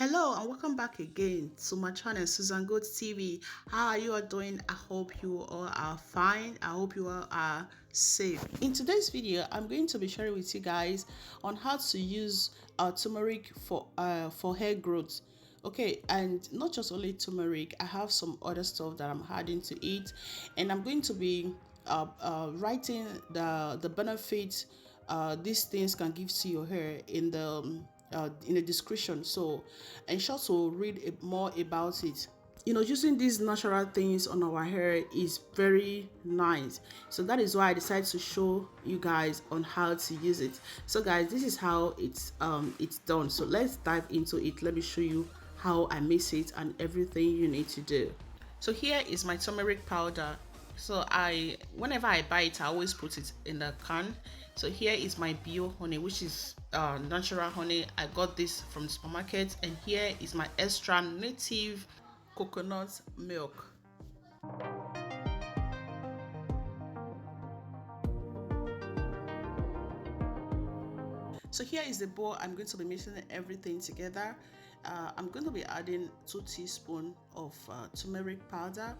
Hello and welcome back again to my channel Susan Good TV. How are you all doing? I hope you all are fine. I hope you all are safe. In today's video, I'm going to be sharing with you guys on how to use turmeric for hair growth. Okay, and not just only turmeric, I have some other stuff that I'm adding to it, and I'm going to be writing the benefits these things can give to your hair in the description. So ensure to read more about it. Using these natural things on our hair is very nice. So that is why I decided to show you guys on how to use it. So guys, this is how it's done. So let's dive into it. Let me show you how I mix it and everything you need to do. So here is my turmeric powder. So whenever I buy it, I always put it in the can. So here is my bio honey, which is natural honey. I got this from the supermarket, and here is my extra native coconut milk. So here is the bowl. I'm going to be mixing everything together. I'm going to be adding 2 teaspoons of turmeric powder.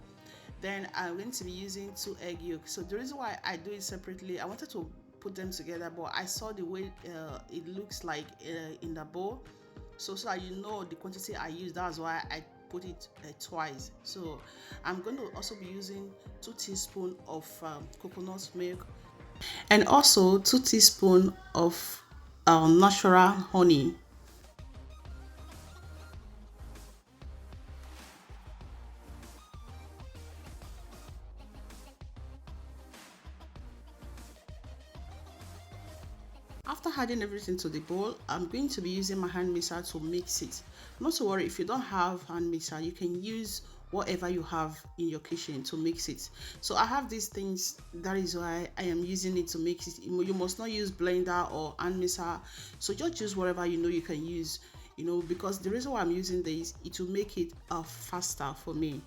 Then I'm going to be using 2 egg yolks. So the reason why I do it separately, I wanted to put them together, but I saw the way it looks like in the bowl. So that you know the quantity I use, that's why I put it twice. So I'm going to also be using 2 teaspoons of coconut milk, and also 2 teaspoons of natural honey. After adding everything to the bowl, I'm going to be using my hand mixer to mix it. Not to worry, if you don't have hand mixer, you can use whatever you have in your kitchen to mix it. So I have these things, that is why I am using it to mix it. You must not use blender or hand mixer, so just use whatever you know you can use, because the reason why I'm using this, it will make it faster for me.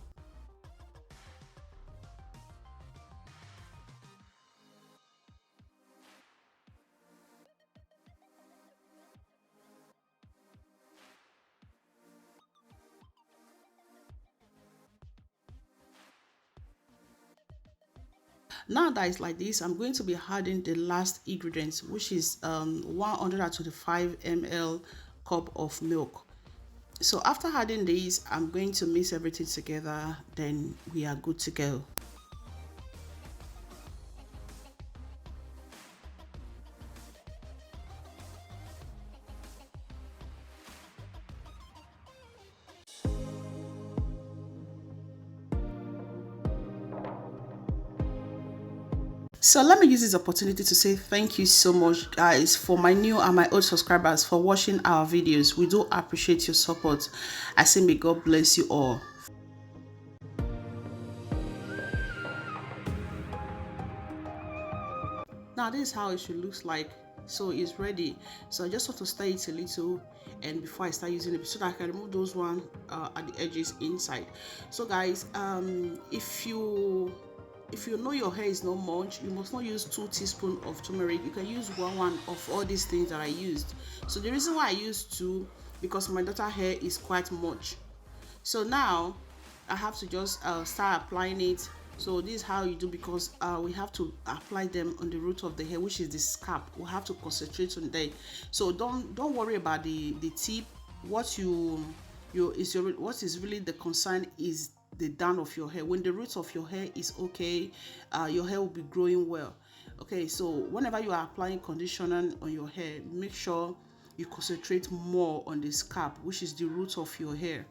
Now that it's like this, I'm going to be adding the last ingredients, which is 125 ml cup of milk. So after adding these, I'm going to mix everything together, then we are good to go. So let me use this opportunity to say thank you so much, guys, for my new and my old subscribers for watching our videos. We do appreciate your support. I say may God bless you all. Now this is how it should look like. So it's ready. So I just want to stir it a little, and before I start using it, so that I can remove those one at the edges inside. So guys, if you know your hair is not much, you must not use 2 teaspoons of turmeric. You can use one of all these things that I used. So the reason why I used 2, because my daughter hair is quite much. So now I have to just start applying it. So this is how you do, because we have to apply them on the root of the hair, which is the scalp. We have to concentrate on that. So don't worry about the tip. What what is really the concern is the down of your hair. When the roots of your hair is okay, your hair will be growing well. Okay, so whenever you are applying conditioner on your hair, make sure you concentrate more on the scalp, which is the root of your hair.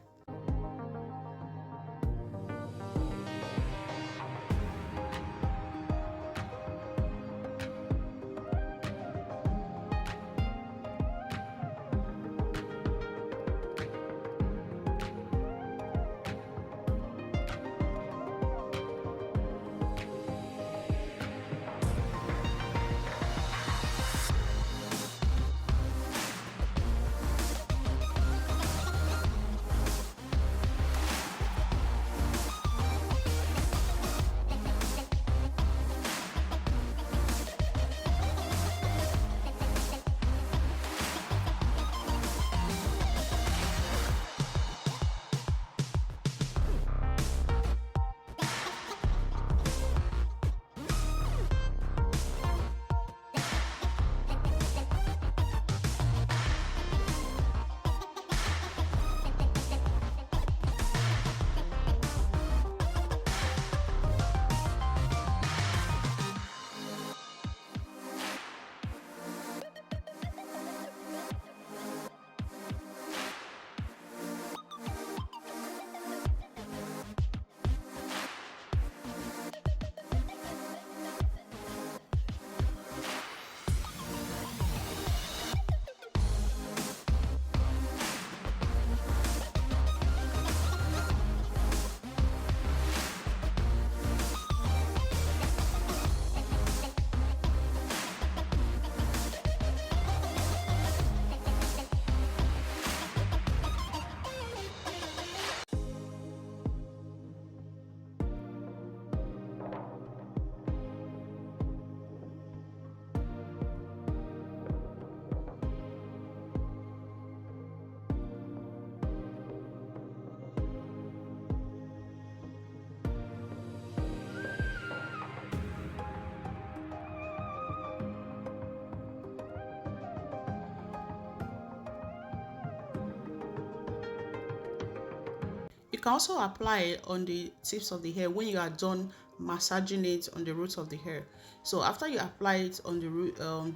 can also apply it on the tips of the hair when you are done massaging it on the roots of the hair. So after you apply it on the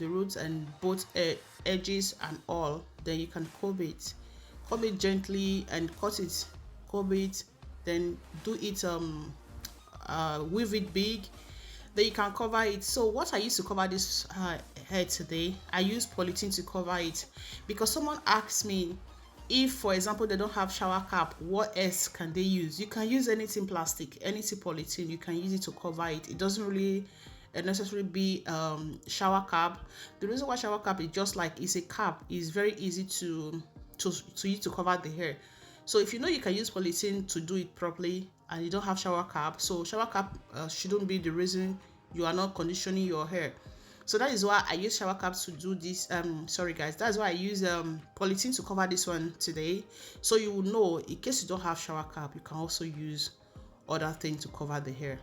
roots and both edges and all, then you can comb it gently and cut it, comb it, then do it weave it big, then you can cover it. So what I used to cover this hair today, I use polythene to cover it, because someone asked me, if for example they don't have shower cap, what else can they use? You can use anything plastic, anything polythene, you can use it to cover it. It doesn't really necessarily be shower cap. The reason why shower cap is just like it's a cap, is very easy to use to cover the hair. So if you know you can use polythene to do it properly and you don't have shower cap, so shower cap shouldn't be the reason you are not conditioning your hair. So that is why I use shower caps to do this. Sorry guys, that's why I use polythene to cover this one today. So you will know, in case you don't have shower cap, you can also use other things to cover the hair.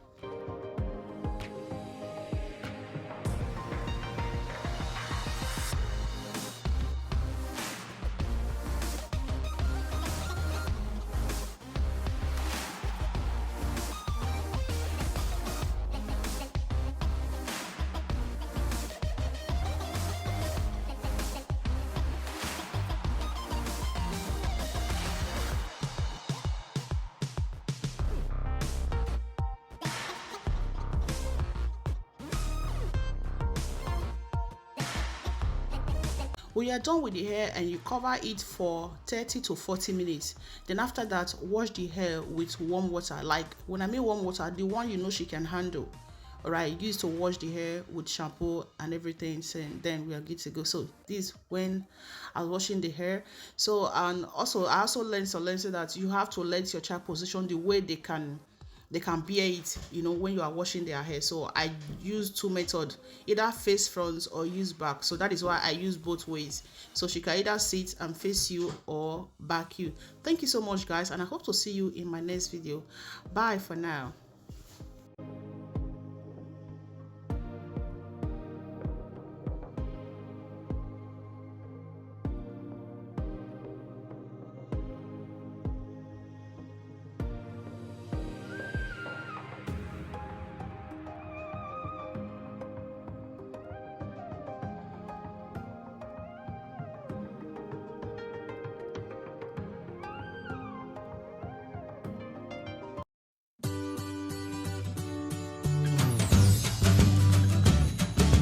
When you are done with the hair and you cover it for 30 to 40 minutes, then after that, wash the hair with warm water. Like when I mean warm water, the one you know she can handle. All right, use to wash the hair with shampoo and everything, so then we are good to go. So this when I was washing the hair. So and also I also learned some lessons that you have to let your child position the way they can bear it, you know, when you are washing their hair. So I use two methods, either face front or use back. So that is why I use both ways, so she can either sit and face you or back you. Thank you so much guys, and I hope to see you in my next video. Bye for now.